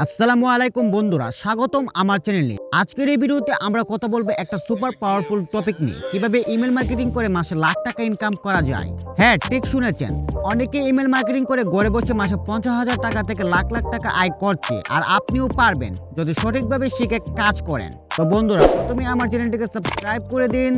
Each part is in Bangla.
আসসালামু আলাইকুম বন্ধুরা, স্বাগতম আমার চ্যানেলে। আজকের এই ভিডিওতে আমরা কথা বলবো একটা সুপার পাওয়ারফুল টপিক নিয়ে, কিভাবে ইমেল মার্কেটিং করে মাসে লাখ টাকা ইনকাম করা যায়। হ্যাঁ, ঠিক শুনেছেন, অনেকে ইমেল মার্কেটিং করে ঘরে বসে মাসে 50,000 টাকা থেকে লাখ লাখ টাকা আয় করছে, আর আপনিও পারবেন যদি সঠিকভাবে শিখে কাজ করেন। তো বন্ধুরা, প্রথমে আমার চ্যানেলটিকে সাবস্ক্রাইব করে দিন,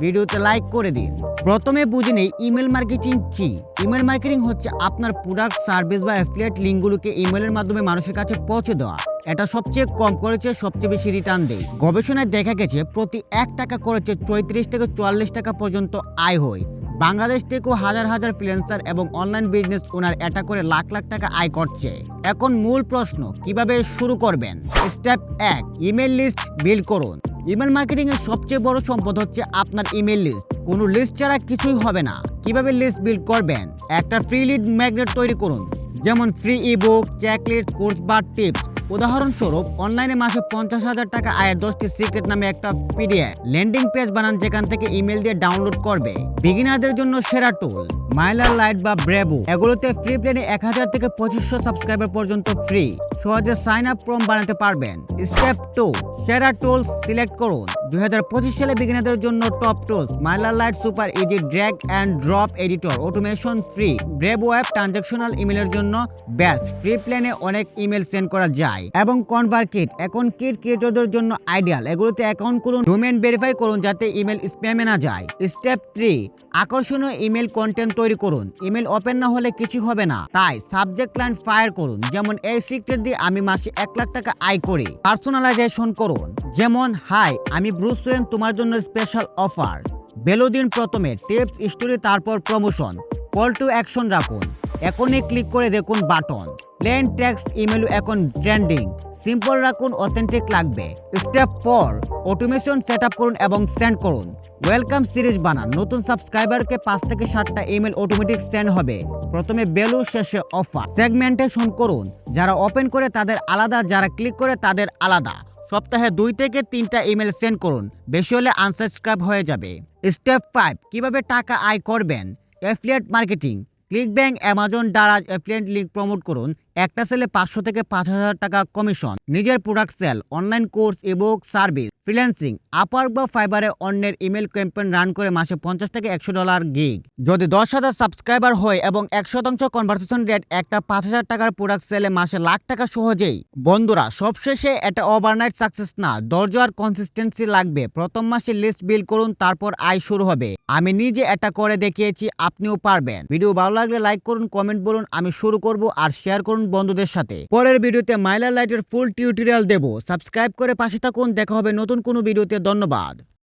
ভিডিওতে লাইক করে দিন। প্রথমে বুঝে নেই ইমেল মার্কেটিং কি। ইমেল মার্কেটিং হচ্ছে আপনার প্রোডাক্ট, সার্ভিস বা অ্যাফিলিয়েট লিঙ্কগুলোকে ইমেলের মাধ্যমে মানুষের কাছে পৌঁছে দেওয়া। এটা সবচেয়ে কম খরচে সবচেয়ে বেশি রিটার্ন দেয়। গবেষণায় দেখা গেছে প্রতি 1 টাকা খরচে 34 থেকে 44 টাকা পর্যন্ত আয় হয়। বাংলাদেশ থেকেও হাজার হাজার ফ্রিল্যান্সার এবং অনলাইন বিজনেস ওনার এটা করে লাখ লাখ টাকা আয় করছে। এখন মূল প্রশ্ন, কিভাবে শুরু করবেন। স্টেপ 1, ইমেল লিস্ট বিল্ড করুন। ইমেল মার্কেটিং এর সবচেয়ে বড় সম্পদ হচ্ছে আপনার ইমেল লিস্ট। কোনো লিস্ট ছাড়া কিছুই হবে না। কিভাবে লিস্ট বিল্ড করবেন? একটা ফ্রি লিড ম্যাগনেট তৈরি করুন, যেমন ফ্রি ইবুক, চেকলিস্ট, কোর্স বা টিপস। উদাহরণস্বরূপ, অনলাইনে মাসে 50,000 টাকা আয়ের 10টি সিক্রেট নামে একটা পিডিএফ ল্যান্ডিং পেজ বানান, যেখান থেকে ইমেল দিয়ে ডাউনলোড করবে। বিগিনারদের জন্য সেরা টুল মাইলার লাইট বা ব্রেভো। এগুলোতে ফ্রি প্ল্যানে 1000 থেকে 2500 সাবস্ক্রাইবার পর্যন্ত ফ্রি সহজে সাইন আপ ফর্ম বানাতে পারবেন। স্টেপ 2, সেরা টুলস সিলেক্ট করুন। 2025 সালে বিগিনারদের জন্য top tools MailerLite super easy drag and drop editor, automation free. Brevo app transactional ইমেলের জন্য বেস্ট, ফ্রি প্ল্যানে অনেক ইমেল সেন্ড করা যায়। এবং কনভারকিট এখন কিট ক্রিয়েটরদের জন্য আইডিয়াল। এগুলোতে অ্যাকাউন্ট করুন, ডোমেইন ভেরিফাই করুন যাতে ইমেল স্প্যামে না যায়। স্টেপ 3, আকর্ষণীয় ইমেল কন্টেন্ট তৈরি করুন। ইমেল ওপেন না হলে কিছু হবে না, তাই সাবজেক্ট লাইন ফায়ার করুন, যেমন এই সিক্রেট দিয়ে আমি মাসে 1 লাখ টাকা আয় করি। পার্সোনালাইজেশন করুন, যেমন হাই, আমি ব্রুস ওয়েন, তোমার জন্য স্পেশাল অফার। ভ্যালু দিন, প্রথমে টিপস, স্টোরি, তারপর প্রমোশন। কল টু অ্যাকশন রাখুন, এখনই ক্লিক করে দেখুন বাটন। প্লেন টেক্সট ইমেল এখন ট্রেন্ডিং, সিম্পল রাখুন, অথেন্টিক লাগবে। স্টেপ 4, অটোমেশন সেট আপ করুন এবং সেন্ড করুন। ওয়েলকাম সিরিজ বানান, নতুন সাবস্ক্রাইবারকে 5 থেকে 7টা ইমেল অটোমেটিক সেন্ড হবে। প্রথমে ভ্যালু, শেষে অফার। সেগমেন্টেশন করুন, যারা ওপেন করে তাদের আলাদা, যারা ক্লিক করে তাদের আলাদা। সপ্তাহে 2 থেকে 3টা ইমেল সেন্ড করুন, বেশি হলে আনসাবস্ক্রাইব হয়ে যাবে। স্টেপ 5, কিভাবে টাকা আয় করবেন। Affiliate marketing, ClickBank, Amazon, Daraz affiliate link promote করুন। একটা সেলে 500 থেকে 5,000 টাকা কমিশন। নিজের product sale, online course, ebook, service. Freelancing, Upwork বা ফাইবারে অন্যের ইমেল ক্যাম্পেইন রান করে মাসে 50 থেকে $100 গিগ। যদি 10,000 সাবস্ক্রাইবার হয় এবং 1% কনভারসেশন রেট, একটা 5,000 টাকার প্রোডাক্ট সেলে মাসে লাখ টাকা সহজেই। বন্ধুরা, সবশেষে এটা ওভারনাইট সাকসেস না, ধৈর্য আর কনসিস্টেন্সি লাগবে। প্রথম মাসে লিস্ট বিল্ড করুন, তারপর আয় শুরু হবে। আমি নিজে এটা করে দেখিয়েছি, আপনিও পারবেন। ভিডিও ভালো লাগলে লাইক করুন, কমেন্ট বলুন আমি শুরু করব, আর শেয়ার করুন বন্ধুদের সাথে। পরের ভিডিওতে মাইলার লাইটের ফুল টিউটোরিয়াল দেব। সাবস্ক্রাইব করে পাশে থাকুন, দেখা হবে নতুন কোনো ভিডিওতে। ধন্যবাদ।